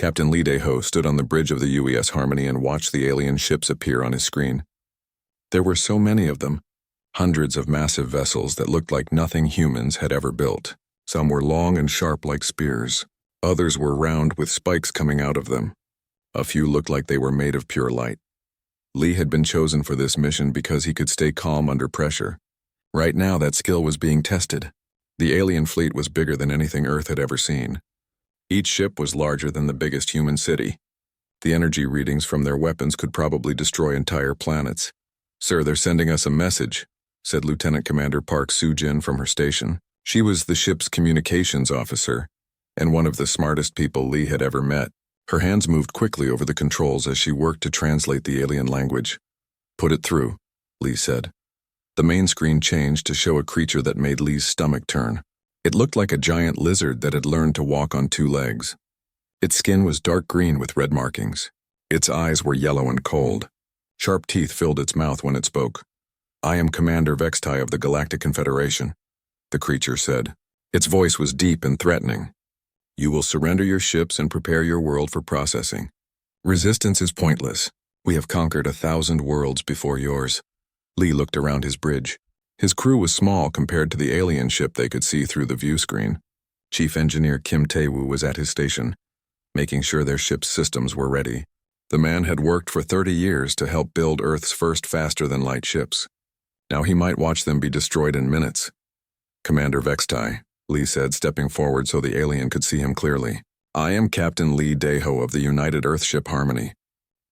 Captain Lee Dae-ho stood on the bridge of the UES Harmony and watched the alien ships appear on his screen. There were so many of them, hundreds of massive vessels that looked like nothing humans had ever built. Some were long and sharp like spears. Others were round with spikes coming out of them. A few looked like they were made of pure light. Lee had been chosen for this mission because he could stay calm under pressure. Right now, that skill was being tested. The alien fleet was bigger than anything Earth had ever seen. Each ship was larger than the biggest human city. The energy readings from their weapons could probably destroy entire planets. "Sir, they're sending us a message," said Lieutenant Commander Park Soo-jin from her station. She was the ship's communications officer, and one of the smartest people Lee had ever met. Her hands moved quickly over the controls as she worked to translate the alien language. "Put it through," Lee said. The main screen changed to show a creature that made Lee's stomach turn. It looked like a giant lizard that had learned to walk on two legs. Its skin was dark green with red markings. Its eyes were yellow and cold. Sharp teeth filled its mouth when it spoke. "I am Commander Vextai of the Galactic Confederation," the creature said. Its voice was deep and threatening. "You will surrender your ships and prepare your world for processing. Resistance is pointless. We have conquered 1,000 worlds before yours." Lee looked around his bridge. His crew was small compared to the alien ship they could see through the view screen. Chief Engineer Kim Tae-woo was at his station, making sure their ship's systems were ready. The man had worked for 30 years to help build Earth's first faster-than-light ships. Now he might watch them be destroyed in minutes. "Commander Vextai," Lee said, stepping forward so the alien could see him clearly. "I am Captain Lee Dae-ho of the United Earthship Harmony.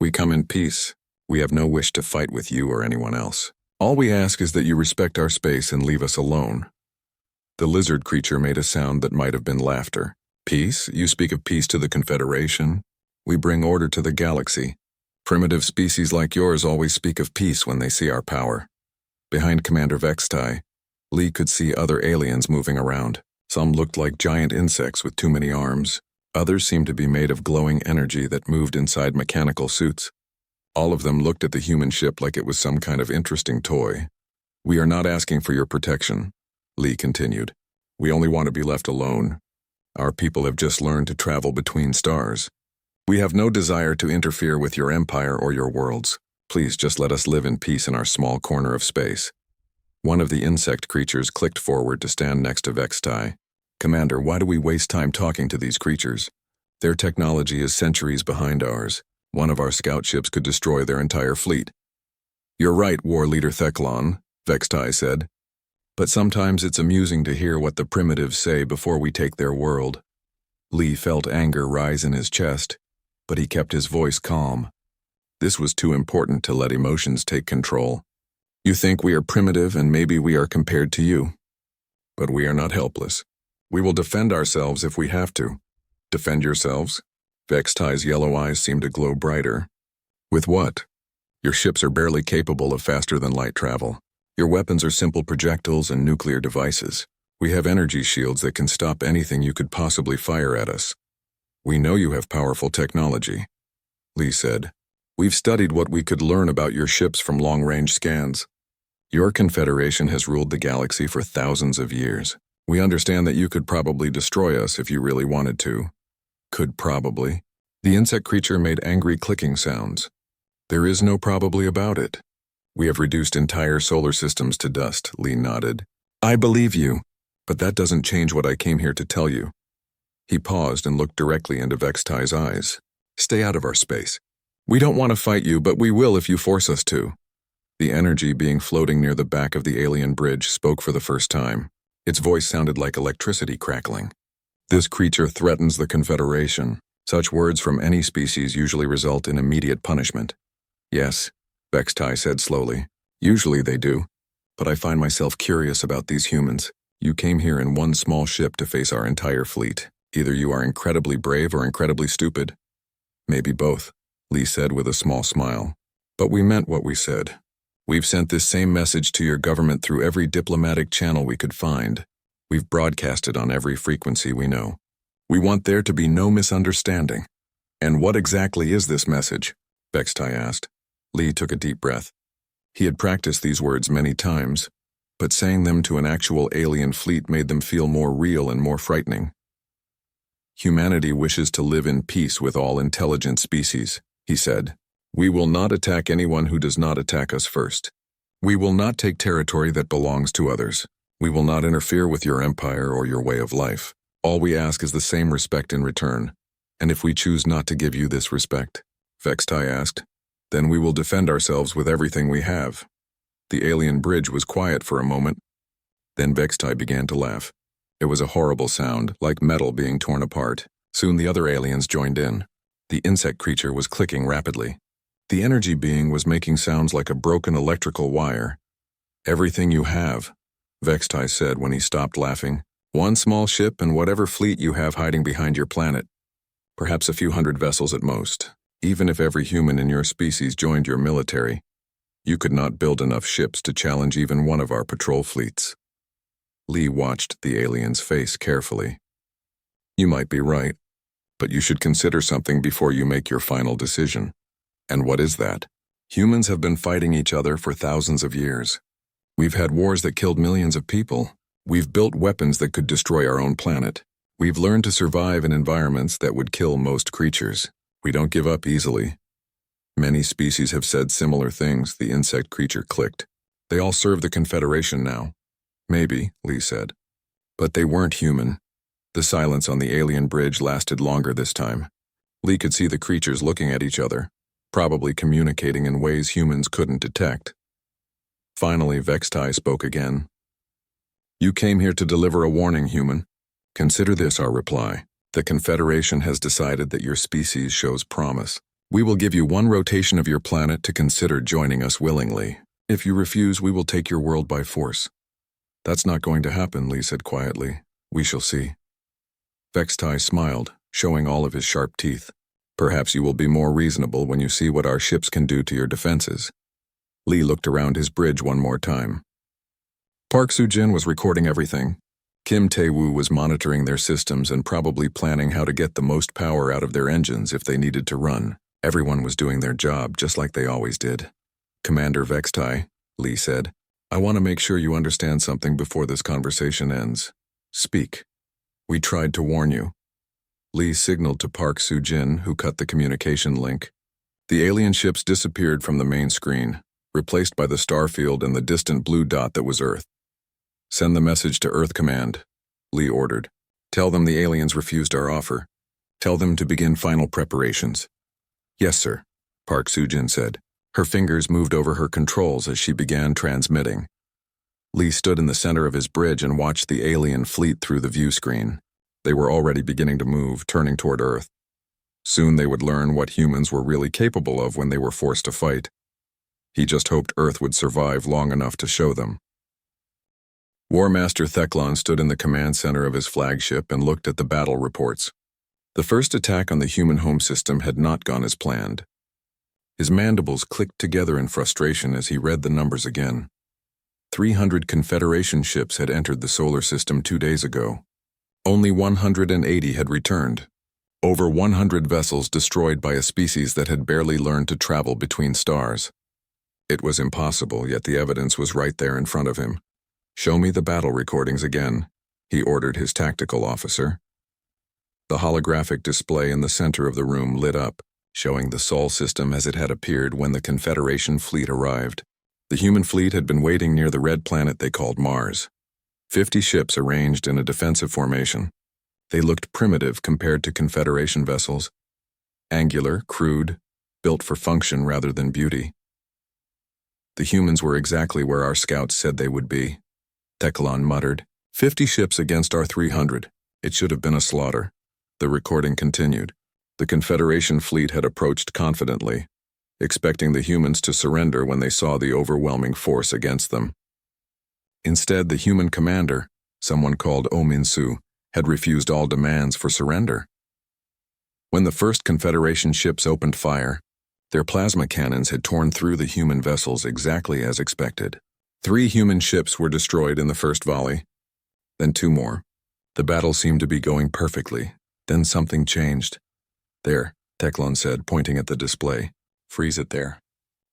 We come in peace. We have no wish to fight with you or anyone else. All we ask is that you respect our space and leave us alone." The lizard creature made a sound that might have been laughter. "Peace? You speak of peace to the Confederation? We bring order to the galaxy. Primitive species like yours always speak of peace when they see our power." Behind Commander Vextai, Lee could see other aliens moving around. Some looked like giant insects with too many arms. Others seemed to be made of glowing energy that moved inside mechanical suits. All of them looked at the human ship like it was some kind of interesting toy. "We are not asking for your protection," Lee continued. "We only want to be left alone. Our people have just learned to travel between stars. We have no desire to interfere with your empire or your worlds. Please just let us live in peace in our small corner of space." One of the insect creatures clicked forward to stand next to Vextai. "Commander, why do we waste time talking to these creatures? Their technology is centuries behind ours. One of our scout ships could destroy their entire fleet." "You're right, War Leader Theclon," Vextai said. "But sometimes it's amusing to hear what the primitives say before we take their world." Lee felt anger rise in his chest, but he kept his voice calm. This was too important to let emotions take control. "You think we are primitive and maybe we are compared to you. But we are not helpless. We will defend ourselves if we have to." "Defend yourselves?" Vextai's yellow eyes seemed to glow brighter. "With what? Your ships are barely capable of faster-than-light travel. Your weapons are simple projectiles and nuclear devices. We have energy shields that can stop anything you could possibly fire at us. We know you have powerful technology," Lee said. "We've studied what we could learn about your ships from long-range scans. Your Confederation has ruled the galaxy for thousands of years. We understand that you could probably destroy us if you really wanted to." "Could probably." The insect creature made angry clicking sounds. "There is no probably about it. We have reduced entire solar systems to dust," Lee nodded. "I believe you, but that doesn't change what I came here to tell you." He paused and looked directly into Vextai's eyes. "Stay out of our space. We don't want to fight you, but we will if you force us to." The energy being floating near the back of the alien bridge spoke for the first time. Its voice sounded like electricity crackling. "This creature threatens the Confederation. Such words from any species usually result in immediate punishment." "Yes," Vextai said slowly. "Usually they do. But I find myself curious about these humans. You came here in one small ship to face our entire fleet. Either you are incredibly brave or incredibly stupid." "Maybe both," Lee said with a small smile. "But we meant what we said. We've sent this same message to your government through every diplomatic channel we could find. We've broadcast it on every frequency we know. We want there to be no misunderstanding." "And what exactly is this message?" Vextai asked. Lee took a deep breath. He had practiced these words many times, but saying them to an actual alien fleet made them feel more real and more frightening. Humanity wishes to live in peace with all intelligent species, he said. We will not attack anyone who does not attack us first. We will not take territory that belongs to others. We will not interfere with your empire or your way of life. All we ask is the same respect in return. And if we choose not to give you this respect, Vextai asked, then we will defend ourselves with everything we have. The alien bridge was quiet for a moment. Then Vextai began to laugh. It was a horrible sound, like metal being torn apart. Soon the other aliens joined in. The insect creature was clicking rapidly. The energy being was making sounds like a broken electrical wire. Everything you have, Vextai said when he stopped laughing. One small ship and whatever fleet you have hiding behind your planet. Perhaps a few hundred vessels at most. Even if every human in your species joined your military, you could not build enough ships to challenge even one of our patrol fleets. Lee watched the alien's face carefully. You might be right, but you should consider something before you make your final decision. And what is that? Humans have been fighting each other for thousands of years. We've had wars that killed millions of people. We've built weapons that could destroy our own planet. We've learned to survive in environments that would kill most creatures. We don't give up easily. Many species have said similar things, the insect creature clicked. They all serve the Confederation now. Maybe, Lee said. But they weren't human. The silence on the alien bridge lasted longer this time. Lee could see the creatures looking at each other, probably communicating in ways humans couldn't detect. Finally, Vextai spoke again. You came here to deliver a warning, human. Consider this our reply. The Confederation has decided that your species shows promise. We will give you one rotation of your planet to consider joining us willingly. If you refuse, we will take your world by force. That's not going to happen, Lee said quietly. We shall see. Vextai smiled, showing all of his sharp teeth. Perhaps you will be more reasonable when you see what our ships can do to your defenses. Lee looked around his bridge one more time. Park Soo-jin was recording everything. Kim Tae-woo was monitoring their systems and probably planning how to get the most power out of their engines if they needed to run. Everyone was doing their job just like they always did. Commander Vextai, Lee said, I want to make sure you understand something before this conversation ends. Speak. We tried to warn you. Lee signaled to Park Soo-jin, who cut the communication link. The alien ships disappeared from the main screen, replaced by the starfield and the distant blue dot that was Earth. Send the message to Earth Command, Lee ordered. Tell them the aliens refused our offer. Tell them to begin final preparations. Yes, sir, Park Soo-jin said. Her fingers moved over her controls as she began transmitting. Lee stood in the center of his bridge and watched the alien fleet through the view screen. They were already beginning to move, turning toward Earth. Soon they would learn what humans were really capable of when they were forced to fight. He just hoped Earth would survive long enough to show them. War Master Theclon stood in the command center of his flagship and looked at the battle reports. The first attack on the human home system had not gone as planned. His mandibles clicked together in frustration as he read the numbers again. 300 Confederation ships had entered the solar system 2 days ago. Only 180 had returned. Over 100 vessels destroyed by a species that had barely learned to travel between stars. It was impossible, yet the evidence was right there in front of him. Show me the battle recordings again, he ordered his tactical officer. The holographic display in the center of the room lit up, showing the Sol system as it had appeared when the Confederation fleet arrived. The human fleet had been waiting near the red planet they called Mars. 50 ships arranged in a defensive formation. They looked primitive compared to Confederation vessels. Angular, crude, built for function rather than beauty. The humans were exactly where our scouts said they would be. Teclon muttered, 50 ships against our 300. It should have been a slaughter. The recording continued. The Confederation fleet had approached confidently, expecting the humans to surrender when they saw the overwhelming force against them. Instead, the human commander, someone called Oh Min-soo, had refused all demands for surrender. When the first Confederation ships opened fire, their plasma cannons had torn through the human vessels exactly as expected. 3 human ships were destroyed in the first volley, then 2 more. The battle seemed to be going perfectly. Then something changed. There, Teclon said, pointing at the display. Freeze it there.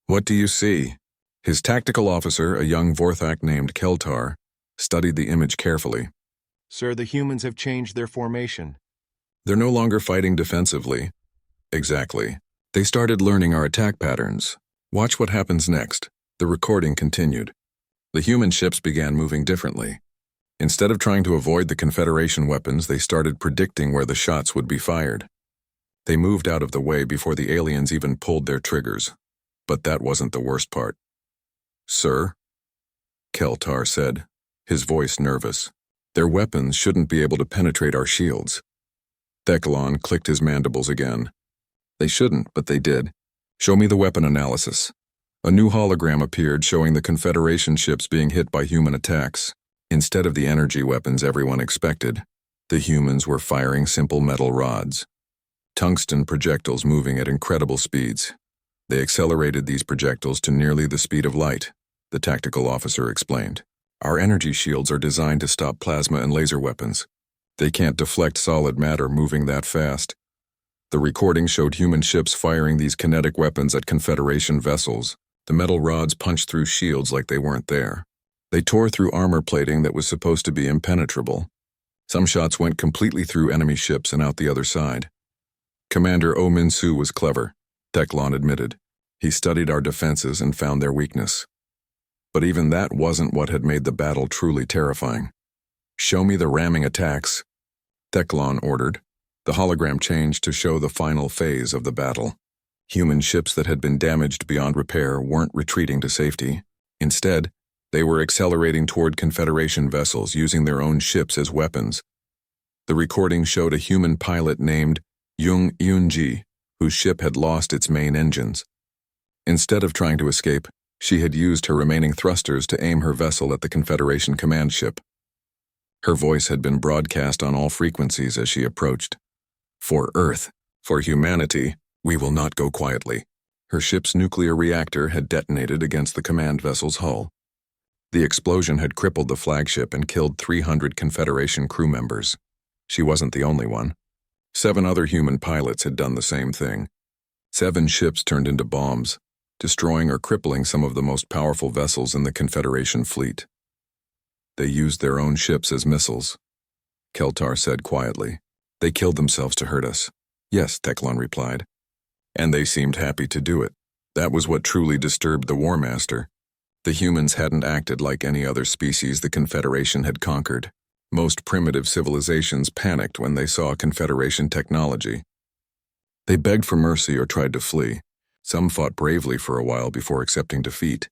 What do you see? His tactical officer, a young Vorthak named Keltar, studied the image carefully. Sir, the humans have changed their formation. They're no longer fighting defensively. Exactly. They started learning our attack patterns. Watch what happens next. The recording continued. The human ships began moving differently. Instead of trying to avoid the Confederation weapons, they started predicting where the shots would be fired. They moved out of the way before the aliens even pulled their triggers. But that wasn't the worst part. "Sir?" Keltar said, his voice nervous. "Their weapons shouldn't be able to penetrate our shields." Theclon clicked his mandibles again. "They shouldn't, but they did. Show me the weapon analysis." A new hologram appeared showing the Confederation ships being hit by human attacks. Instead of the energy weapons everyone expected, the humans were firing simple metal rods. Tungsten projectiles moving at incredible speeds. They accelerated these projectiles to nearly the speed of light, the tactical officer explained. "Our energy shields are designed to stop plasma and laser weapons. They can't deflect solid matter moving that fast." The recording showed human ships firing these kinetic weapons at Confederation vessels. The metal rods punched through shields like they weren't there. They tore through armor plating that was supposed to be impenetrable. Some shots went completely through enemy ships and out the other side. Commander Oh Min-soo was clever, Theclon admitted. He studied our defenses and found their weakness. But even that wasn't what had made the battle truly terrifying. "Show me the ramming attacks," Theclon ordered. The hologram changed to show the final phase of the battle. Human ships that had been damaged beyond repair weren't retreating to safety. Instead, they were accelerating toward Confederation vessels using their own ships as weapons. The recording showed a human pilot named Jung Eun-ji, whose ship had lost its main engines. Instead of trying to escape, she had used her remaining thrusters to aim her vessel at the Confederation command ship. Her voice had been broadcast on all frequencies as she approached. "For Earth, for humanity, we will not go quietly." Her ship's nuclear reactor had detonated against the command vessel's hull. The explosion had crippled the flagship and killed 300 Confederation crew members. She wasn't the only one. 7 other human pilots had done the same thing. 7 ships turned into bombs, destroying or crippling some of the most powerful vessels in the Confederation fleet. "They used their own ships as missiles," Keltar said quietly. "They killed themselves to hurt us." "Yes," Theclon replied. "And they seemed happy to do it." That was what truly disturbed the War Master. The humans hadn't acted like any other species the Confederation had conquered. Most primitive civilizations panicked when they saw Confederation technology. They begged for mercy or tried to flee. Some fought bravely for a while before accepting defeat.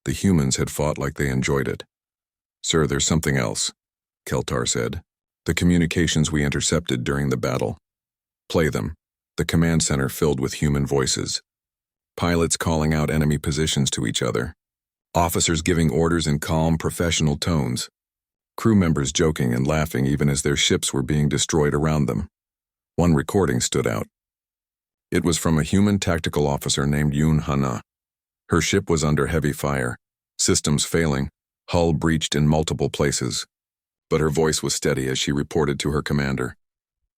The humans had fought like they enjoyed it. "Sir, there's something else," Keltar said. "The communications we intercepted during the battle. Play them." The command center filled with human voices. Pilots calling out enemy positions to each other. Officers giving orders in calm, professional tones. Crew members joking and laughing even as their ships were being destroyed around them. One recording stood out. It was from a human tactical officer named Yoon Hana. Her ship was under heavy fire, systems failing, hull breached in multiple places. But her voice was steady as she reported to her commander.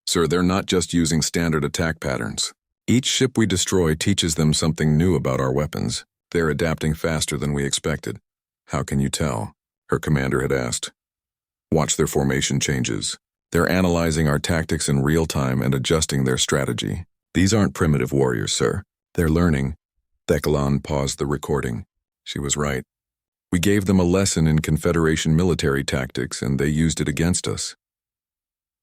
"Sir, they're not just using standard attack patterns. Each ship we destroy teaches them something new about our weapons. They're adapting faster than we expected." "How can you tell?" her commander had asked. "Watch their formation changes. They're analyzing our tactics in real time and adjusting their strategy. These aren't primitive warriors, sir. They're learning." Theclon paused the recording. She was right. "We gave them a lesson in Confederation military tactics, and they used it against us."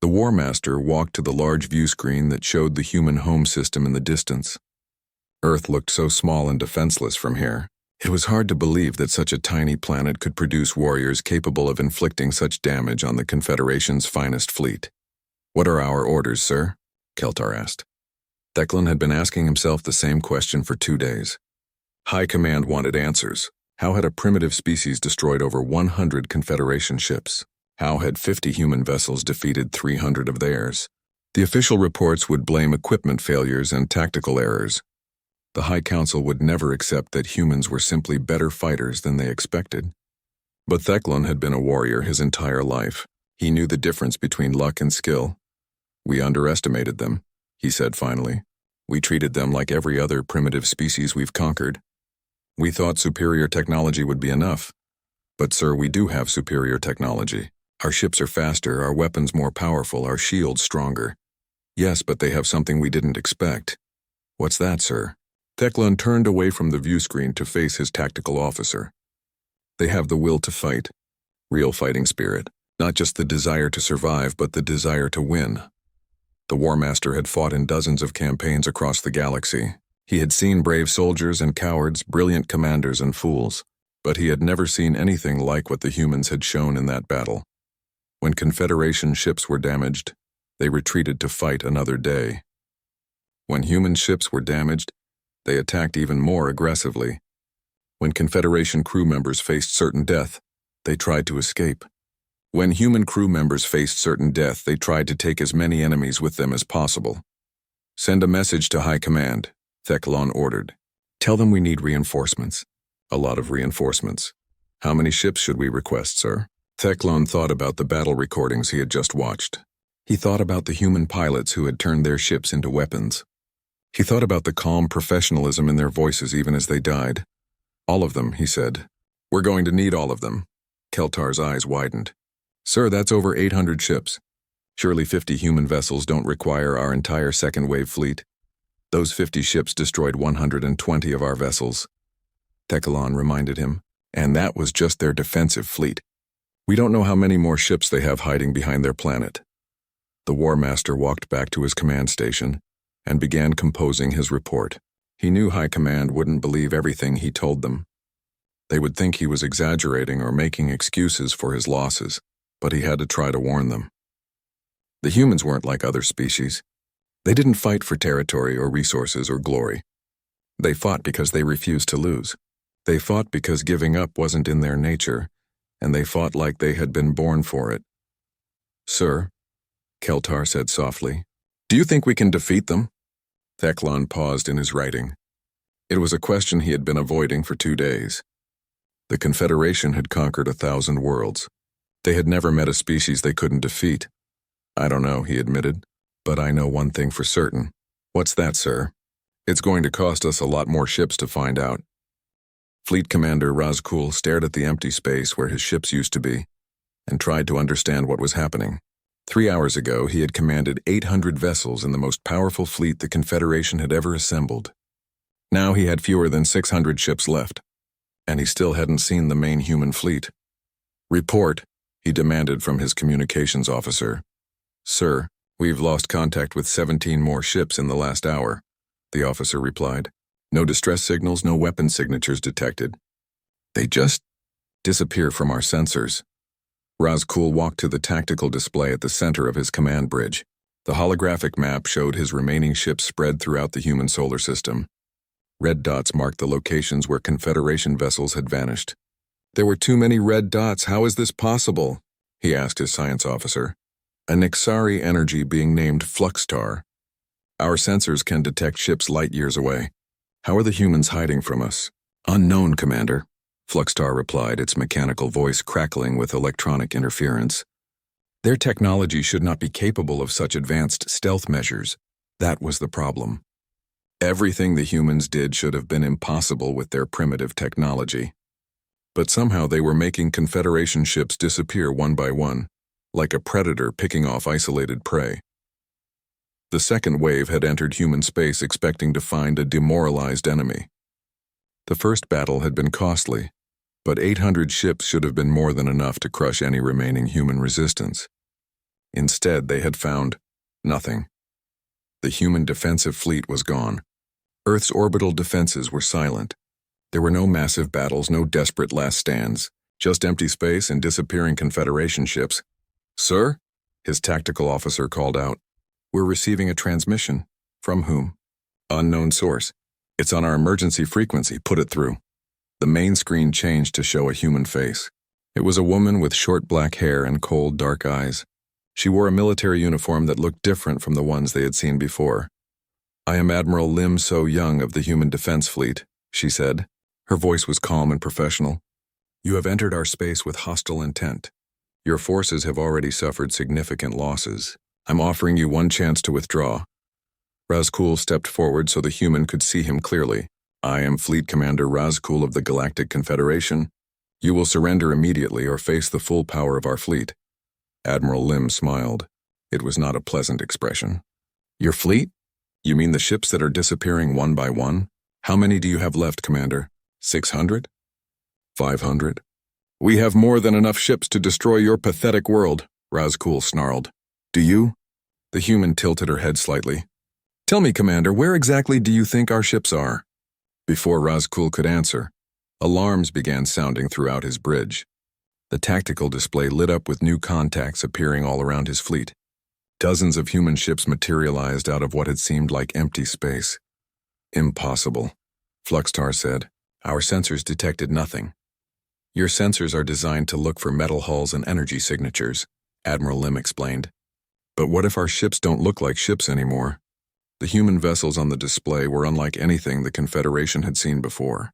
The War Master walked to the large view screen that showed the human home system in the distance. Earth looked so small and defenseless from here. It was hard to believe that such a tiny planet could produce warriors capable of inflicting such damage on the Confederation's finest fleet. "What are our orders, sir?" Keltar asked. Theclon had been asking himself the same question for 2 days. High Command wanted answers. How had a primitive species destroyed over 100 Confederation ships? How had 50 human vessels defeated 300 of theirs? The official reports would blame equipment failures and tactical errors. The High Council would never accept that humans were simply better fighters than they expected. But Theclon had been a warrior his entire life. He knew the difference between luck and skill. "We underestimated them," he said finally. "We treated them like every other primitive species we've conquered. We thought superior technology would be enough. But sir, we do have superior technology. Our ships are faster, our weapons more powerful, our shields stronger. Yes, but they have something we didn't expect. What's that, sir? Teclon turned away from the view screen to face his tactical officer. They have the will to fight. Real fighting spirit. Not just the desire to survive, but the desire to win. The War Master had fought in dozens of campaigns across the galaxy. He had seen brave soldiers and cowards, brilliant commanders and fools, but he had never seen anything like what the humans had shown in that battle. When Confederation ships were damaged, they retreated to fight another day. When human ships were damaged, they attacked even more aggressively. When Confederation crew members faced certain death, they tried to escape. When human crew members faced certain death, they tried to take as many enemies with them as possible. Send a message to High Command, Teclon ordered. Tell them we need reinforcements. A lot of reinforcements. How many ships should we request, sir? Teclon thought about the battle recordings he had just watched. He thought about the human pilots who had turned their ships into weapons. He thought about the calm professionalism in their voices even as they died. All of them, he said. We're going to need all of them. Keltar's eyes widened. Sir, that's over 800 ships. Surely 50 human vessels don't require our entire second-wave fleet. Those 50 ships destroyed 120 of our vessels. Teclon reminded him, and that was just their defensive fleet. We don't know how many more ships they have hiding behind their planet. The War Master walked back to his command station and began composing his report. He knew High Command wouldn't believe everything he told them. They would think he was exaggerating or making excuses for his losses, but he had to try to warn them. The humans weren't like other species. They didn't fight for territory or resources or glory. They fought because they refused to lose. They fought because giving up wasn't in their nature, and they fought like they had been born for it. Sir, Keltar said softly, do you think we can defeat them? Teclon paused in his writing. It was a question he had been avoiding for 2 days. The Confederation had conquered 1,000 worlds. They had never met a species they couldn't defeat. I don't know, he admitted, but I know one thing for certain. What's that, sir? It's going to cost us a lot more ships to find out. Fleet Commander Razkul stared at the empty space where his ships used to be and tried to understand what was happening. 3 hours ago, he had commanded 800 vessels in the most powerful fleet the Confederation had ever assembled. Now he had fewer than 600 ships left, and he still hadn't seen the main human fleet. Report, he demanded from his communications officer. Sir, we've lost contact with 17 more ships in the last hour, the officer replied. No distress signals, no weapon signatures detected. They just disappear from our sensors. Razkul walked to the tactical display at the center of his command bridge. The holographic map showed his remaining ships spread throughout the human solar system. Red dots marked the locations where Confederation vessels had vanished. There were too many red dots. How is this possible? He asked his science officer. A Nixari energy being named Fluxtar. Our sensors can detect ships light years away. How are the humans hiding from us? Unknown, Commander, Fluxtar replied, its mechanical voice crackling with electronic interference. Their technology should not be capable of such advanced stealth measures. That was the problem. Everything the humans did should have been impossible with their primitive technology. But somehow they were making Confederation ships disappear one by one, like a predator picking off isolated prey. The second wave had entered human space expecting to find a demoralized enemy. The first battle had been costly, but 800 ships should have been more than enough to crush any remaining human resistance. Instead, they had found nothing. The human defensive fleet was gone. Earth's orbital defenses were silent. There were no massive battles, no desperate last stands, just empty space and disappearing Confederation ships. Sir? His tactical officer called out. We're receiving a transmission. From whom? Unknown source. It's on our emergency frequency. Put it through. The main screen changed to show a human face. It was a woman with short black hair and cold, dark eyes. She wore a military uniform that looked different from the ones they had seen before. I am Admiral Lim So-young of the Human Defense Fleet, she said. Her voice was calm and professional. You have entered our space with hostile intent. Your forces have already suffered significant losses. I'm offering you one chance to withdraw. Razkul stepped forward so the human could see him clearly. I am Fleet Commander Razkul of the Galactic Confederation. You will surrender immediately or face the full power of our fleet. Admiral Lim smiled. It was not a pleasant expression. Your fleet? You mean the ships that are disappearing one by one? How many do you have left, Commander? 600? 500? We have more than enough ships to destroy your pathetic world, Razkul snarled. Do you? The human tilted her head slightly. Tell me, Commander, where exactly do you think our ships are? Before Razkul could answer, alarms began sounding throughout his bridge. The tactical display lit up with new contacts appearing all around his fleet. Dozens of human ships materialized out of what had seemed like empty space. Impossible, Fluxtar said. Our sensors detected nothing. Your sensors are designed to look for metal hulls and energy signatures, Admiral Lim explained. But what if our ships don't look like ships anymore? The human vessels on the display were unlike anything the Confederation had seen before.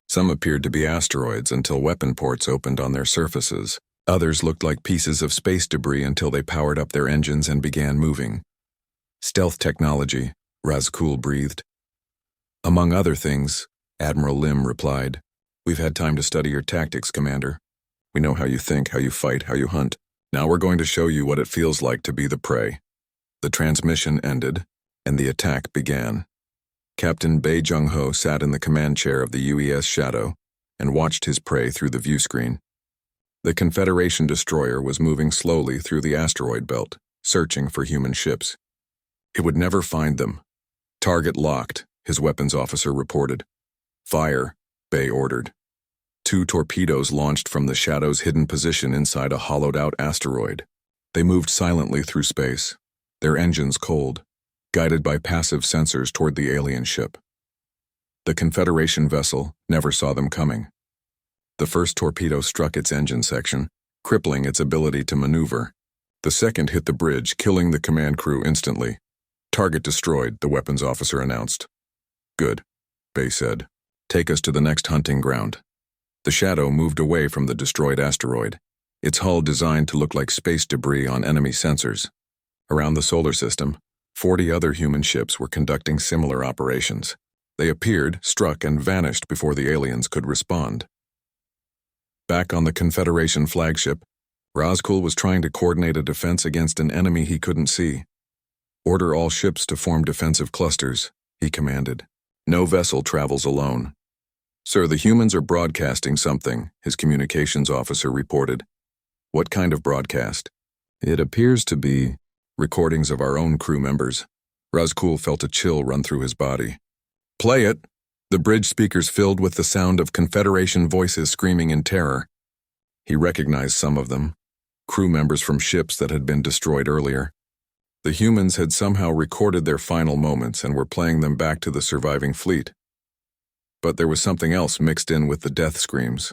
Some appeared to be asteroids until weapon ports opened on their surfaces. Others looked like pieces of space debris until they powered up their engines and began moving. Stealth technology, Razkul breathed. Among other things, Admiral Lim replied. We've had time to study your tactics, Commander. We know how you think, how you fight, how you hunt. Now we're going to show you what it feels like to be the prey. The transmission ended, and the attack began. Captain Bei Jung-ho sat in the command chair of the UES Shadow and watched his prey through the viewscreen. The Confederation destroyer was moving slowly through the asteroid belt, searching for human ships. It would never find them. Target locked, his weapons officer reported. Fire, Bei ordered. 2 torpedoes launched from the Shadow's hidden position inside a hollowed-out asteroid. They moved silently through space, their engines cold, guided by passive sensors toward the alien ship. The Confederation vessel never saw them coming. The first torpedo struck its engine section, crippling its ability to maneuver. The second hit the bridge, killing the command crew instantly. Target destroyed, the weapons officer announced. Good, Bei said. Take us to the next hunting ground. The Shadow moved away from the destroyed asteroid, its hull designed to look like space debris on enemy sensors. Around the solar system, 40 other human ships were conducting similar operations. They appeared, struck, and vanished before the aliens could respond. Back on the Confederation flagship, Razkul was trying to coordinate a defense against an enemy he couldn't see. Order all ships to form defensive clusters, he commanded. No vessel travels alone. Sir, the humans are broadcasting something, his communications officer reported. What kind of broadcast? It appears to be recordings of our own crew members. Razkul felt a chill run through his body. Play it! The bridge speakers filled with the sound of Confederation voices screaming in terror. He recognized some of them, crew members from ships that had been destroyed earlier. The humans had somehow recorded their final moments and were playing them back to the surviving fleet. But there was something else mixed in with the death screams.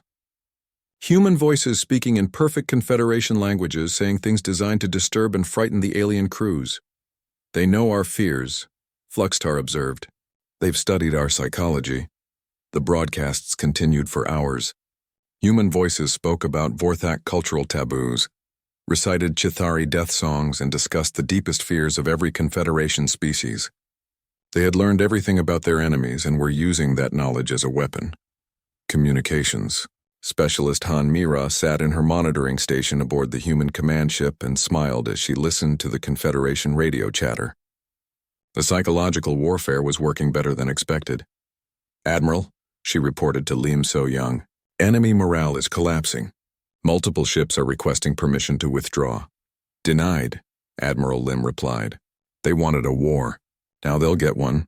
Human voices speaking in perfect Confederation languages, saying things designed to disturb and frighten the alien crews. They know our fears, Fluxtar observed. They've studied our psychology. The broadcasts continued for hours. Human voices spoke about Vorthak cultural taboos, recited Chithari death songs, and discussed the deepest fears of every Confederation species. They had learned everything about their enemies and were using that knowledge as a weapon. Communications. Specialist Han Mira sat in her monitoring station aboard the human command ship and smiled as she listened to the Confederation radio chatter. The psychological warfare was working better than expected. Admiral, she reported to Lim So-young, enemy morale is collapsing. Multiple ships are requesting permission to withdraw. Denied, Admiral Lim replied. They wanted a war. Now they'll get one.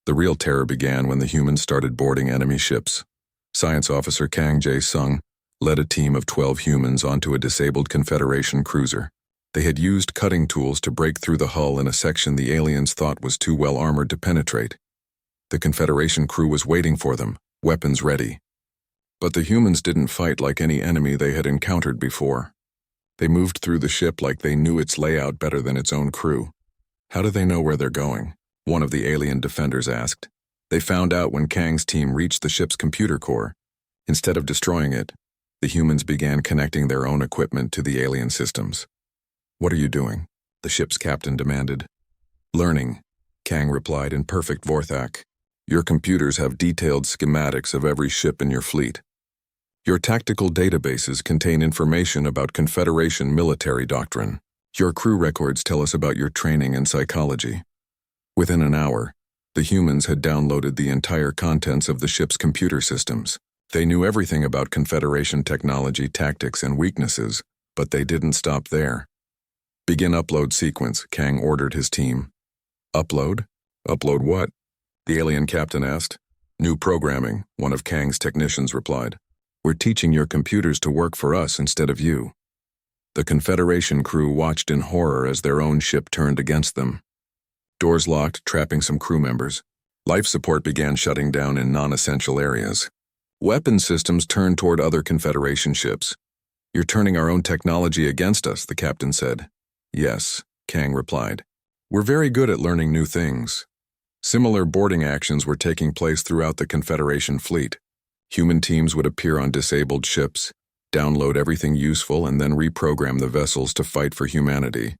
The real terror began when the humans started boarding enemy ships. Science Officer Kang Jae-sung led a team of 12 humans onto a disabled Confederation cruiser. They had used cutting tools to break through the hull in a section the aliens thought was too well armored to penetrate. The Confederation crew was waiting for them, weapons ready. But the humans didn't fight like any enemy they had encountered before. They moved through the ship like they knew its layout better than its own crew. How do they know where they're going? One of the alien defenders asked. They found out when Kang's team reached the ship's computer core. Instead of destroying it, the humans began connecting their own equipment to the alien systems. What are you doing? The ship's captain demanded. Learning, Kang replied in perfect Vorthak. Your computers have detailed schematics of every ship in your fleet. Your tactical databases contain information about Confederation military doctrine. Your crew records tell us about your training and psychology. Within an hour, the humans had downloaded the entire contents of the ship's computer systems. They knew everything about Confederation technology, tactics, and weaknesses, but they didn't stop there. "Begin upload sequence," Kang ordered his team. "Upload? Upload what?" the alien captain asked. "New programming," one of Kang's technicians replied. "We're teaching your computers to work for us instead of you." The Confederation crew watched in horror as their own ship turned against them. Doors locked, trapping some crew members. Life support began shutting down in non-essential areas. Weapon systems turned toward other Confederation ships. "You're turning our own technology against us," the captain said. "Yes," Kang replied. "We're very good at learning new things." Similar boarding actions were taking place throughout the Confederation fleet. Human teams would appear on disabled ships, download everything useful, and then reprogram the vessels to fight for humanity.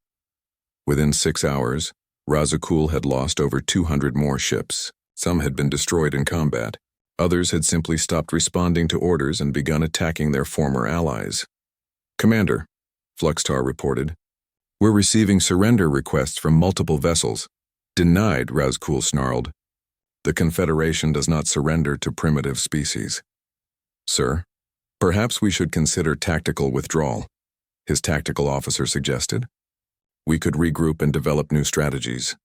Within 6 hours, Razakul had lost over 200 more ships. Some had been destroyed in combat. Others had simply stopped responding to orders and begun attacking their former allies. "Commander," Fluxtar reported, "we're receiving surrender requests from multiple vessels." "Denied," Razakul snarled. "The Confederation does not surrender to primitive species." "Sir, perhaps we should consider tactical withdrawal," his tactical officer suggested. "We could regroup and develop new strategies."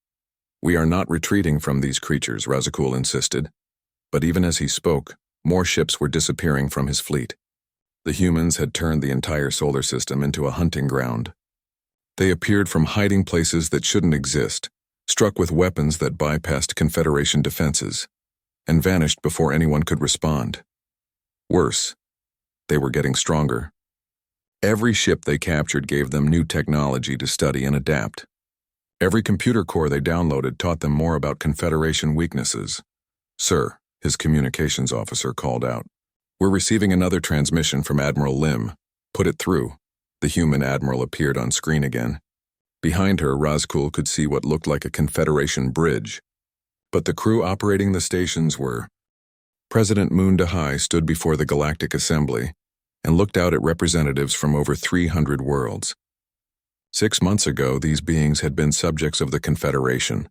"We are not retreating from these creatures," Razakul insisted. But even as he spoke, more ships were disappearing from his fleet. The humans had turned the entire solar system into a hunting ground. They appeared from hiding places that shouldn't exist, struck with weapons that bypassed Confederation defenses, and vanished before anyone could respond. Worse, they were getting stronger. Every ship they captured gave them new technology to study and adapt. Every computer core they downloaded taught them more about Confederation weaknesses. "Sir," his communications officer called out, "we're receiving another transmission from Admiral Lim. Put it through." The human admiral appeared on screen again. Behind her, Razakul could see what looked like a Confederation bridge. But the crew operating the stations were. President Moon Dahai stood before the Galactic Assembly and looked out at representatives from over 300 worlds. 6 months ago, these beings had been subjects of the Confederation,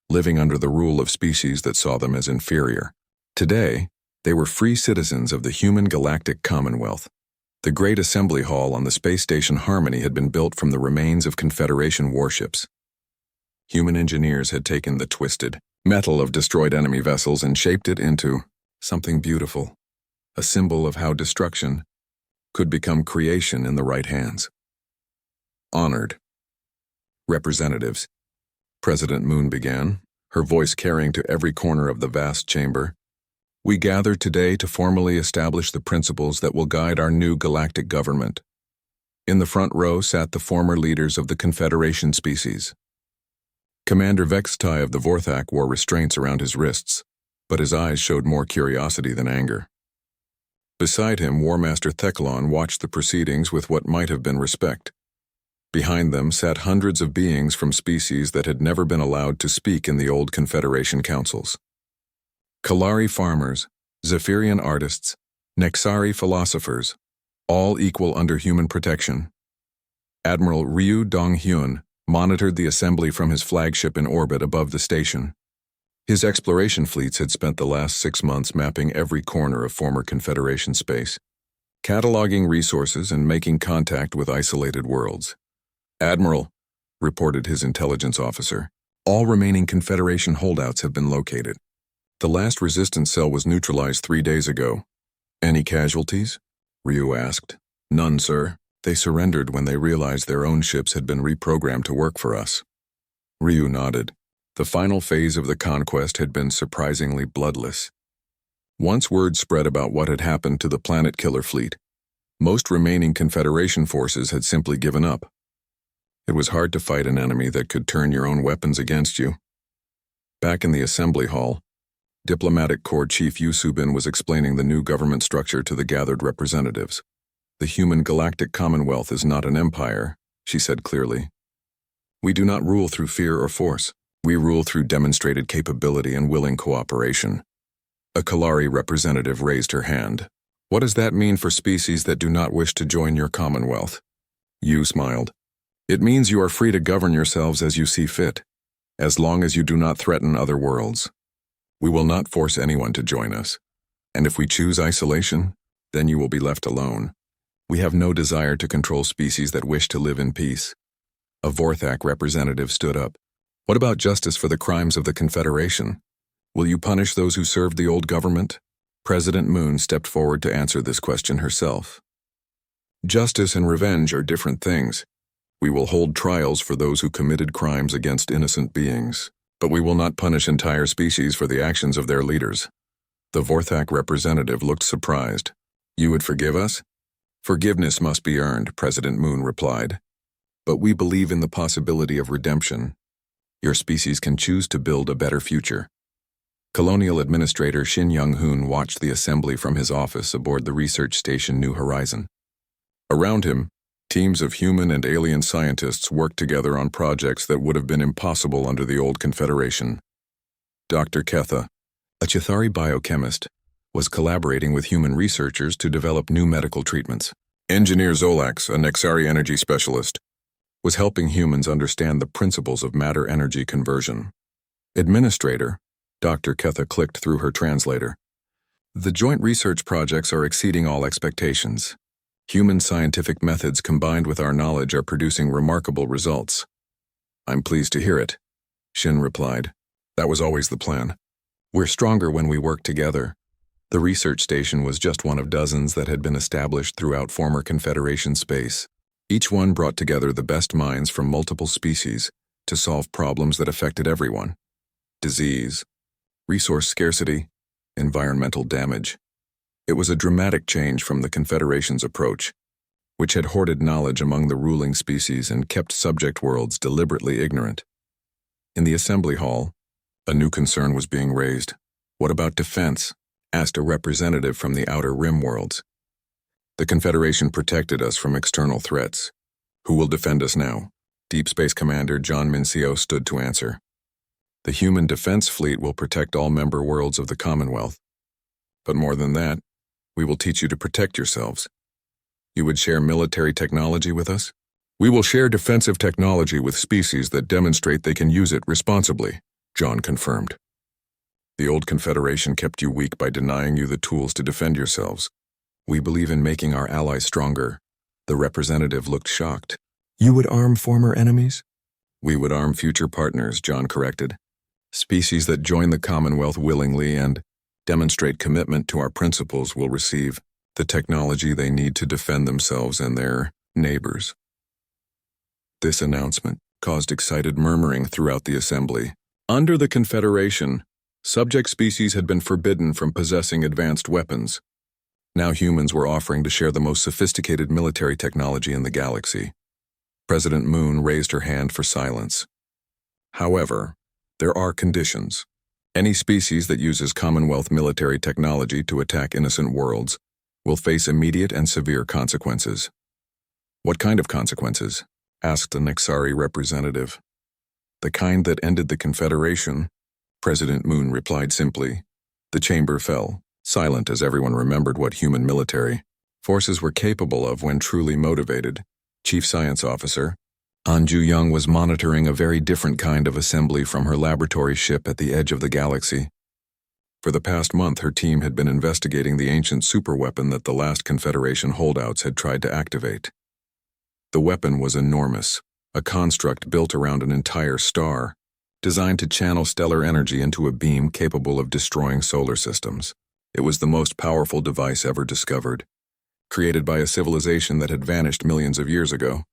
living under the rule of species that saw them as inferior. Today, they were free citizens of the human galactic commonwealth. The great assembly hall on the space station Harmony had been built from the remains of Confederation warships. Human engineers had taken the twisted metal of destroyed enemy vessels and shaped it into something beautiful, a symbol of how destruction could become creation in the right hands. "Honored representatives," President Moon began, her voice carrying to every corner of the vast chamber. "We gather today to formally establish the principles that will guide our new galactic government." In the front row sat the former leaders of the Confederation species. Commander Vextai of the Vorthak wore restraints around his wrists, but his eyes showed more curiosity than anger. Beside him, War Master Theclon watched the proceedings with what might have been respect. Behind them sat hundreds of beings from species that had never been allowed to speak in the old Confederation councils. Kalari farmers, Zephyrian artists, Nexari philosophers, all equal under human protection. Admiral Ryu Donghyun monitored the assembly from his flagship in orbit above the station. His exploration fleets had spent the last 6 months mapping every corner of former Confederation space, cataloging resources and making contact with isolated worlds. "Admiral," reported his intelligence officer, "all remaining Confederation holdouts have been located. The last resistance cell was neutralized 3 days ago." "Any casualties?" Ryu asked. "None, sir. They surrendered when they realized their own ships had been reprogrammed to work for us." Ryu nodded. The final phase of the conquest had been surprisingly bloodless. Once word spread about what had happened to the Planet Killer fleet, most remaining Confederation forces had simply given up. It was hard to fight an enemy that could turn your own weapons against you. Back in the assembly hall, Diplomatic Corps Chief Yusubin was explaining the new government structure to the gathered representatives. "The human galactic commonwealth is not an empire," she said clearly. "We do not rule through fear or force. We rule through demonstrated capability and willing cooperation." A Kalari representative raised her hand. "What does that mean for species that do not wish to join your commonwealth?" Yu smiled. "It means you are free to govern yourselves as you see fit. as long as you do not threaten other worlds. We will not force anyone to join us, and if we choose isolation, then you will be left alone. We have no desire to control species that wish to live in peace. A Vorthak representative stood up. What about justice for the crimes of the Confederation? Will you punish those who served the old government? President Moon stepped forward to answer this question herself. Justice and revenge are different things. We will hold trials for those who committed crimes against innocent beings, but we will not punish entire species for the actions of their leaders. The Vorthak representative looked surprised. You would forgive us? Forgiveness must be earned, President Moon replied. But we believe in the possibility of redemption. Your species can choose to build a better future. Colonial Administrator Shin Young-hoon watched the assembly from his office aboard the research station New Horizon. Around him, teams of human and alien scientists worked together on projects that would have been impossible under the old Confederation. Dr. Ketha, a Chithari biochemist, was collaborating with human researchers to develop new medical treatments. Engineer Zolax, a Nexari energy specialist, was helping humans understand the principles of matter-energy conversion. Administrator, Dr. Ketha clicked through her translator. The joint research projects are exceeding all expectations. Human scientific methods combined with our knowledge are producing remarkable results. I'm pleased to hear it, Shin replied. That was always the plan. We're stronger when we work together. The research station was just one of dozens that had been established throughout former Confederation space. Each one brought together the best minds from multiple species to solve problems that affected everyone. Disease, resource scarcity, environmental damage. It was a dramatic change from the Confederation's approach, which had hoarded knowledge among the ruling species and kept subject worlds deliberately ignorant. In the assembly hall, a new concern was being raised. What about defense? Asked a representative from the Outer Rim worlds. The Confederation protected us from external threats. Who will defend us now? Deep Space Commander John Mincio stood to answer. The human defense fleet will protect all member worlds of the Commonwealth. But more than that, we will teach you to protect yourselves. You would share military technology with us? We will share defensive technology with species that demonstrate they can use it responsibly, John confirmed. The old Confederation kept you weak by denying you the tools to defend yourselves. We believe in making our allies stronger. The representative looked shocked. You would arm former enemies? We would arm future partners, John corrected. Species that join the Commonwealth willingly and demonstrate commitment to our principles will receive the technology they need to defend themselves and their neighbors. This announcement caused excited murmuring throughout the assembly. Under the Confederation, subject species had been forbidden from possessing advanced weapons. Now humans were offering to share the most sophisticated military technology in the galaxy. President Moon raised her hand for silence. However, there are conditions. Any species that uses Commonwealth military technology to attack innocent worlds will face immediate and severe consequences. What kind of consequences? Asked a Nexari representative. The kind that ended the Confederation, President Moon replied simply. The chamber fell, silent as everyone remembered what human military forces were capable of when truly motivated. Chief Science Officer An Ju-young was monitoring a very different kind of assembly from her laboratory ship at the edge of the galaxy. For the past month, her team had been investigating the ancient superweapon that the last Confederation holdouts had tried to activate. The weapon was enormous, a construct built around an entire star, designed to channel stellar energy into a beam capable of destroying solar systems. It was the most powerful device ever discovered, created by a civilization that had vanished millions of years ago.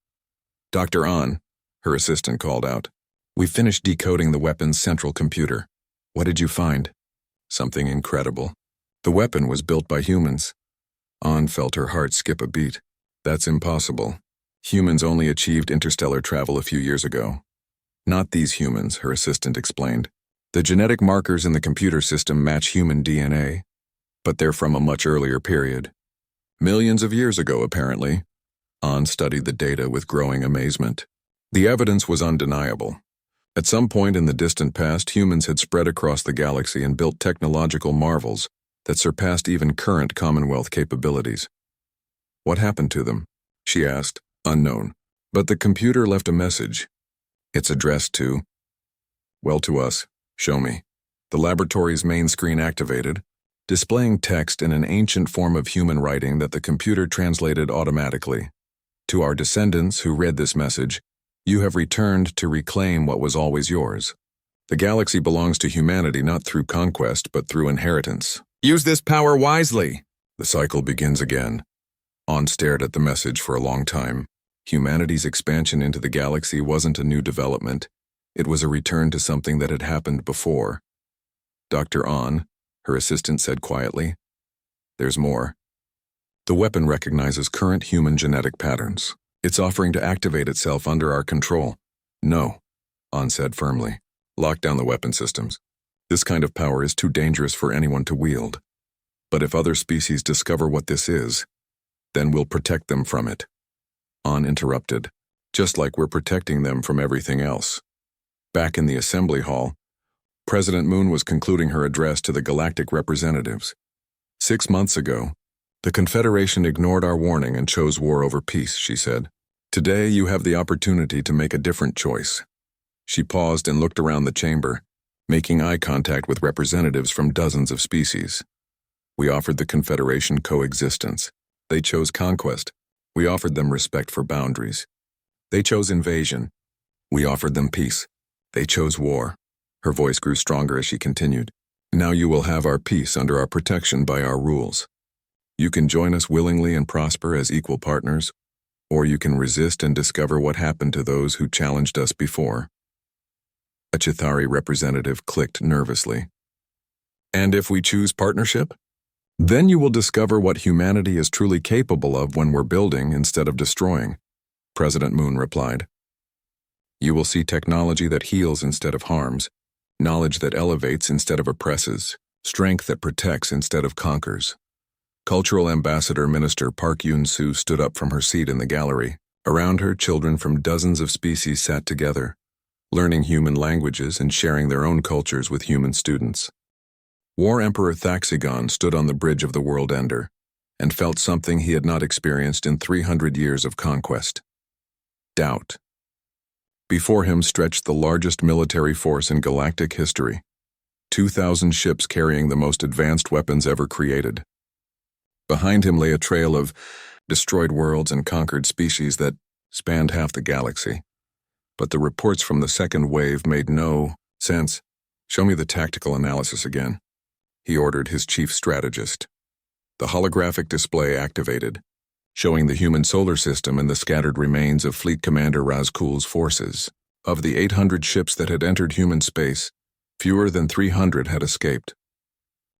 Dr. An, her assistant called out. We finished decoding the weapon's central computer. What did you find? Something incredible. The weapon was built by humans. An felt her heart skip a beat. That's impossible. Humans only achieved interstellar travel a few years ago. Not these humans, her assistant explained. The genetic markers in the computer system match human DNA, but they're from a much earlier period. Millions of years ago, apparently. An studied the data with growing amazement. The evidence was undeniable. At some point in the distant past, humans had spread across the galaxy and built technological marvels that surpassed even current Commonwealth capabilities. What happened to them? She asked, unknown. But the computer left a message. It's addressed to Well to us. Show me. The laboratory's main screen activated, displaying text in an ancient form of human writing that the computer translated automatically. To our descendants who read this message, you have returned to reclaim what was always yours. The galaxy belongs to humanity not through conquest but through inheritance. Use this power wisely. The cycle begins again. On stared at the message for a long time. Humanity's expansion into the galaxy wasn't a new development. It was a return to something that had happened before. Dr. On, her assistant said quietly, there's more. The weapon recognizes current human genetic patterns. It's offering to activate itself under our control. No, On said firmly. Lock down the weapon systems. This kind of power is too dangerous for anyone to wield. But if other species discover what this is, then we'll protect them from it. On interrupted, just like we're protecting them from everything else. Back in the assembly hall, President Moon was concluding her address to the galactic representatives. 6 months ago, the Confederation ignored our warning and chose war over peace, she said. Today you have the opportunity to make a different choice. She paused and looked around the chamber, making eye contact with representatives from dozens of species. We offered the Confederation coexistence. They chose conquest. We offered them respect for boundaries. They chose invasion. We offered them peace. They chose war. Her voice grew stronger as she continued. Now you will have our peace under our protection by our rules. You can join us willingly and prosper as equal partners, or you can resist and discover what happened to those who challenged us before. A Chithari representative clicked nervously. And if we choose partnership? Then you will discover what humanity is truly capable of when we're building instead of destroying, President Moon replied. You will see technology that heals instead of harms, knowledge that elevates instead of oppresses, strength that protects instead of conquers. Cultural Ambassador Minister Park Yoon-soo stood up from her seat in the gallery. Around her, children from dozens of species sat together, learning human languages and sharing their own cultures with human students. War Emperor Thaxigon stood on the bridge of the World Ender and felt something he had not experienced in 300 years of conquest. Doubt. Before him stretched the largest military force in galactic history, 2,000 ships carrying the most advanced weapons ever created. Behind him lay a trail of destroyed worlds and conquered species that spanned half the galaxy. But the reports from the second wave made no sense. Show me the tactical analysis again, he ordered his chief strategist. The holographic display activated, showing the human solar system and the scattered remains of Fleet Commander Razkul's forces. Of the 800 ships that had entered human space, fewer than 300 had escaped.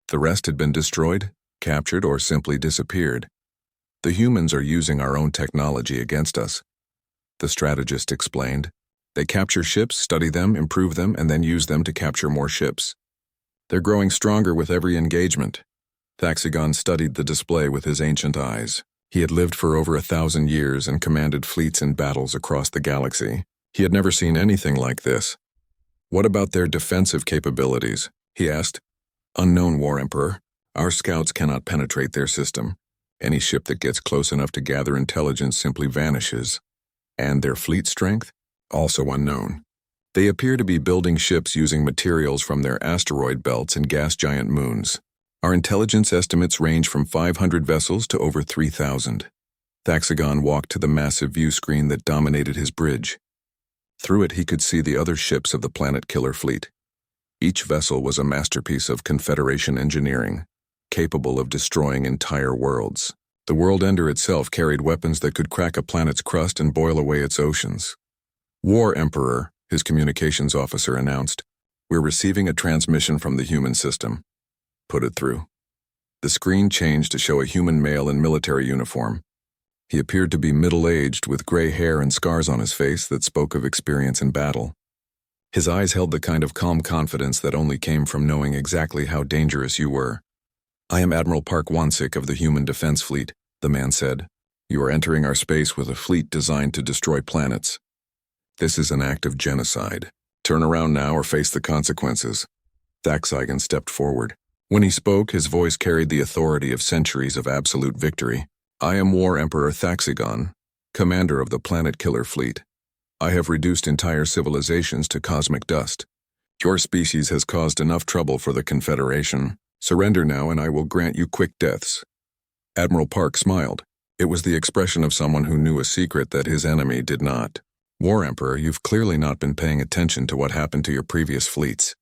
The rest had been destroyed, captured, or simply disappeared. The humans are using our own technology against us, the strategist explained. They capture ships, study them, improve them, and then use them to capture more ships. They're growing stronger with every engagement. Thaxigon studied the display with his ancient eyes. He had lived for over 1,000 years and commanded fleets in battles across the galaxy. He had never seen anything like this. What about their defensive capabilities? He asked. Unknown, War Emperor. Our scouts cannot penetrate their system. Any ship that gets close enough to gather intelligence simply vanishes. And their fleet strength? Also unknown. They appear to be building ships using materials from their asteroid belts and gas giant moons. Our intelligence estimates range from 500 vessels to over 3,000. Thaxigon walked to the massive view screen that dominated his bridge. Through it he could see the other ships of the Planet Killer fleet. Each vessel was a masterpiece of Confederation engineering, capable of destroying entire worlds. The World Ender itself carried weapons that could crack a planet's crust and boil away its oceans. War Emperor, his communications officer announced, we're receiving a transmission from the human system. Put it through. The screen changed to show a human male in military uniform. He appeared to be middle-aged with gray hair and scars on his face that spoke of experience in battle. His eyes held the kind of calm confidence that only came from knowing exactly how dangerous you were. I am Admiral Park Wansik of the Human Defense Fleet, the man said. You are entering our space with a fleet designed to destroy planets. This is an act of genocide. Turn around now or face the consequences. Thaxigon stepped forward. When he spoke, his voice carried the authority of centuries of absolute victory. I am War Emperor Thaxigon, commander of the Planet Killer fleet. I have reduced entire civilizations to cosmic dust. Your species has caused enough trouble for the Confederation. Surrender now and I will grant you quick deaths. Admiral Park smiled. It was the expression of someone who knew a secret that his enemy did not. War Emperor, you've clearly not been paying attention to what happened to your previous fleets.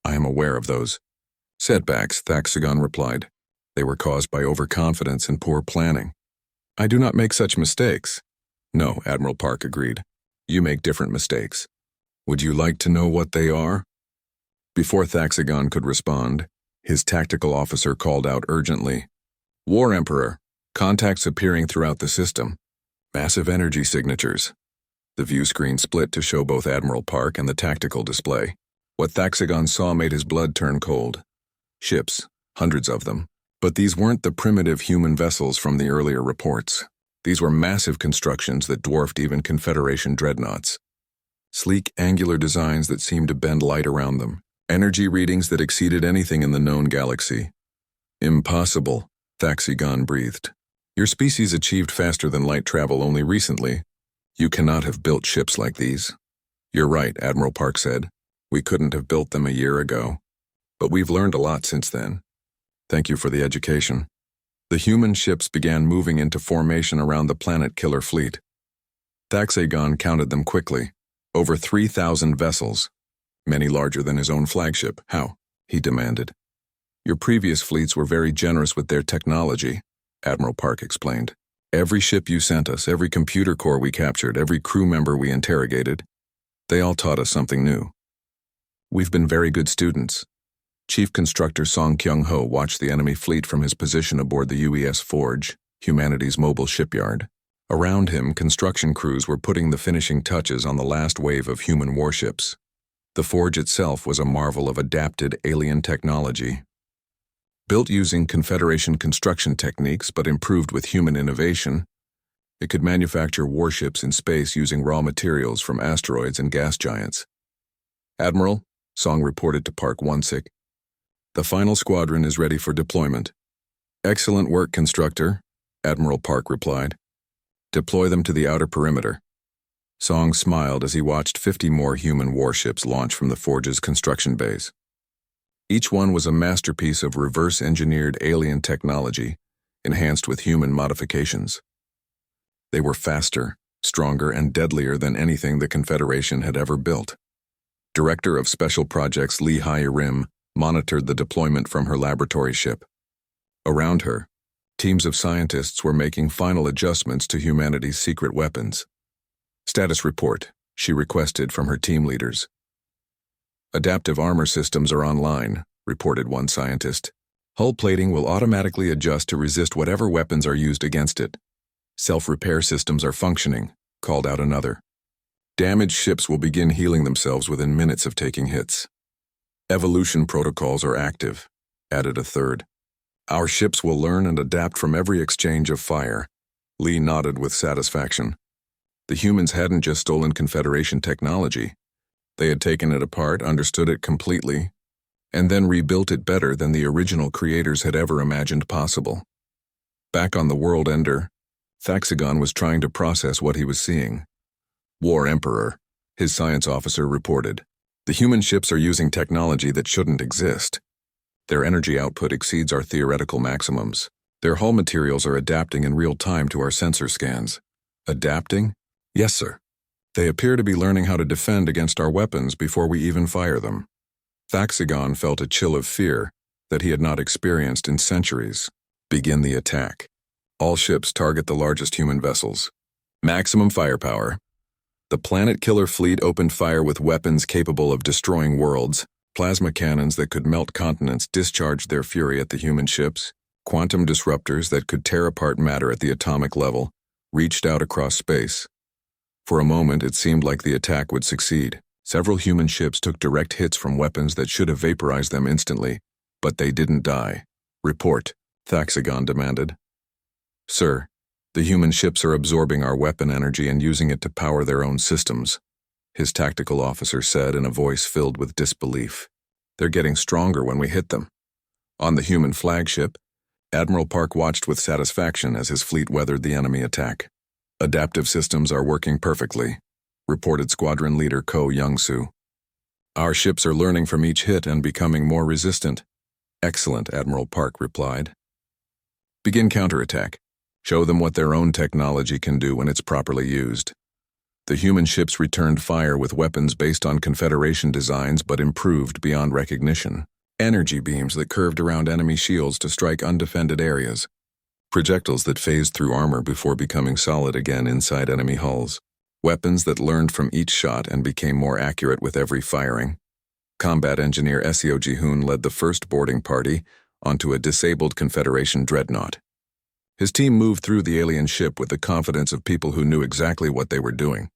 I am aware of those setbacks, Thaxagon replied. They were caused by overconfidence and poor planning. I do not make such mistakes. No, Admiral Park agreed. You make different mistakes. Would you like to know what they are? Before Thaxagon could respond, his tactical officer called out urgently. War Emperor, contacts appearing throughout the system. Massive energy signatures. The view screen split to show both Admiral Park and the tactical display. What Thaxagon saw made his blood turn cold. Ships, hundreds of them. But these weren't the primitive human vessels from the earlier reports. These were massive constructions that dwarfed even Confederation dreadnoughts. Sleek, angular designs that seemed to bend light around them. Energy readings that exceeded anything in the known galaxy. Impossible, Thaxagon breathed. Your species achieved faster than light travel only recently. You cannot have built ships like these. You're right, Admiral Park said. We couldn't have built them a year ago. But we've learned a lot since then. Thank you for the education. The human ships began moving into formation around the planet killer fleet. Thaxagon counted them quickly. Over 3,000 vessels. Many larger than his own flagship. How? He demanded. Your previous fleets were very generous with their technology, Admiral Park explained. Every ship you sent us, every computer core we captured, every crew member we interrogated, they all taught us something new. We've been very good students. Chief Constructor Song Kyung-ho watched the enemy fleet from his position aboard the UES Forge, humanity's mobile shipyard. Around him, construction crews were putting the finishing touches on the last wave of human warships. The Forge itself was a marvel of adapted alien technology. Built using Confederation construction techniques but improved with human innovation, it could manufacture warships in space using raw materials from asteroids and gas giants. Admiral, Song reported to Park Wonsik. The final squadron is ready for deployment. Excellent work, Constructor, Admiral Park replied. Deploy them to the outer perimeter. Song smiled as he watched 50 more human warships launch from the Forge's construction base. Each one was a masterpiece of reverse-engineered alien technology, enhanced with human modifications. They were faster, stronger, and deadlier than anything the Confederation had ever built. Director of Special Projects Lee Hai-rim monitored the deployment from her laboratory ship. Around her, teams of scientists were making final adjustments to humanity's secret weapons. Status report, she requested from her team leaders. Adaptive armor systems are online, reported one scientist. Hull plating will automatically adjust to resist whatever weapons are used against it. Self-repair systems are functioning, called out another. Damaged ships will begin healing themselves within minutes of taking hits. Evolution protocols are active, added a third. Our ships will learn and adapt from every exchange of fire. Lee nodded with satisfaction. The humans hadn't just stolen Confederation technology. They had taken it apart, understood it completely, and then rebuilt it better than the original creators had ever imagined possible. Back on the World Ender, Thaxagon was trying to process what he was seeing. War Emperor, his science officer reported. The human ships are using technology that shouldn't exist. Their energy output exceeds our theoretical maximums. Their hull materials are adapting in real time to our sensor scans. Adapting? Yes, sir. They appear to be learning how to defend against our weapons before we even fire them. Thaxagon felt a chill of fear that he had not experienced in centuries. Begin the attack. All ships target the largest human vessels. Maximum firepower. The planet killer fleet opened fire with weapons capable of destroying worlds. Plasma cannons that could melt continents discharged their fury at the human ships. Quantum disruptors that could tear apart matter at the atomic level reached out across space. For a moment, it seemed like the attack would succeed. Several human ships took direct hits from weapons that should have vaporized them instantly, but they didn't die. Report, Thaxagon demanded. Sir, the human ships are absorbing our weapon energy and using it to power their own systems, his tactical officer said in a voice filled with disbelief. They're getting stronger when we hit them. On the human flagship, Admiral Park watched with satisfaction as his fleet weathered the enemy attack. Adaptive systems are working perfectly, reported Squadron Leader Ko Young-soo. Our ships are learning from each hit and becoming more resistant. Excellent, Admiral Park replied. Begin counterattack. Show them what their own technology can do when it's properly used. The human ships returned fire with weapons based on Confederation designs but improved beyond recognition. Energy beams that curved around enemy shields to strike undefended areas. Projectiles that phased through armor before becoming solid again inside enemy hulls. Weapons that learned from each shot and became more accurate with every firing. Combat engineer Seo Ji-hoon led the first boarding party onto a disabled Confederation dreadnought. His team moved through the alien ship with the confidence of people who knew exactly what they were doing.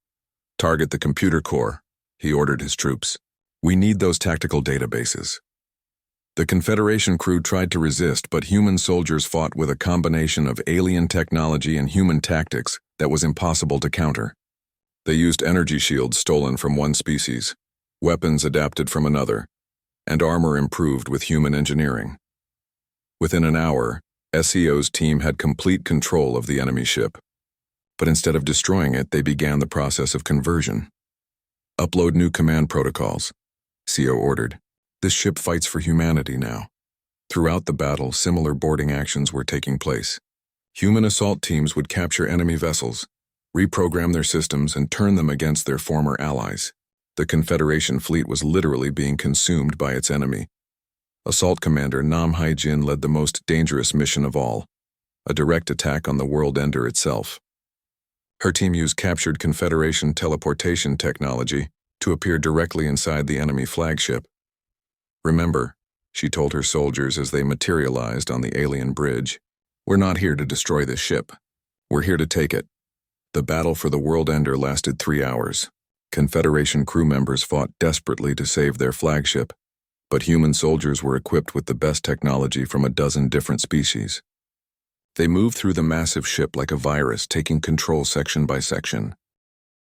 Target the computer core, he ordered his troops. We need those tactical databases. The Confederation crew tried to resist, but human soldiers fought with a combination of alien technology and human tactics that was impossible to counter. They used energy shields stolen from one species, weapons adapted from another, and armor improved with human engineering. Within an hour, SEO's team had complete control of the enemy ship. But instead of destroying it, they began the process of conversion. Upload new command protocols, SEO ordered. This ship fights for humanity now. Throughout the battle, similar boarding actions were taking place. Human assault teams would capture enemy vessels, reprogram their systems, and turn them against their former allies. The Confederation fleet was literally being consumed by its enemy. Assault Commander Nam Hai-jin led the most dangerous mission of all, a direct attack on the World Ender itself. Her team used captured Confederation teleportation technology to appear directly inside the enemy flagship. Remember, she told her soldiers as they materialized on the alien bridge, we're not here to destroy this ship. We're here to take it. The battle for the World Ender lasted 3 hours. Confederation crew members fought desperately to save their flagship, but human soldiers were equipped with the best technology from a dozen different species. They moved through the massive ship like a virus, taking control section by section.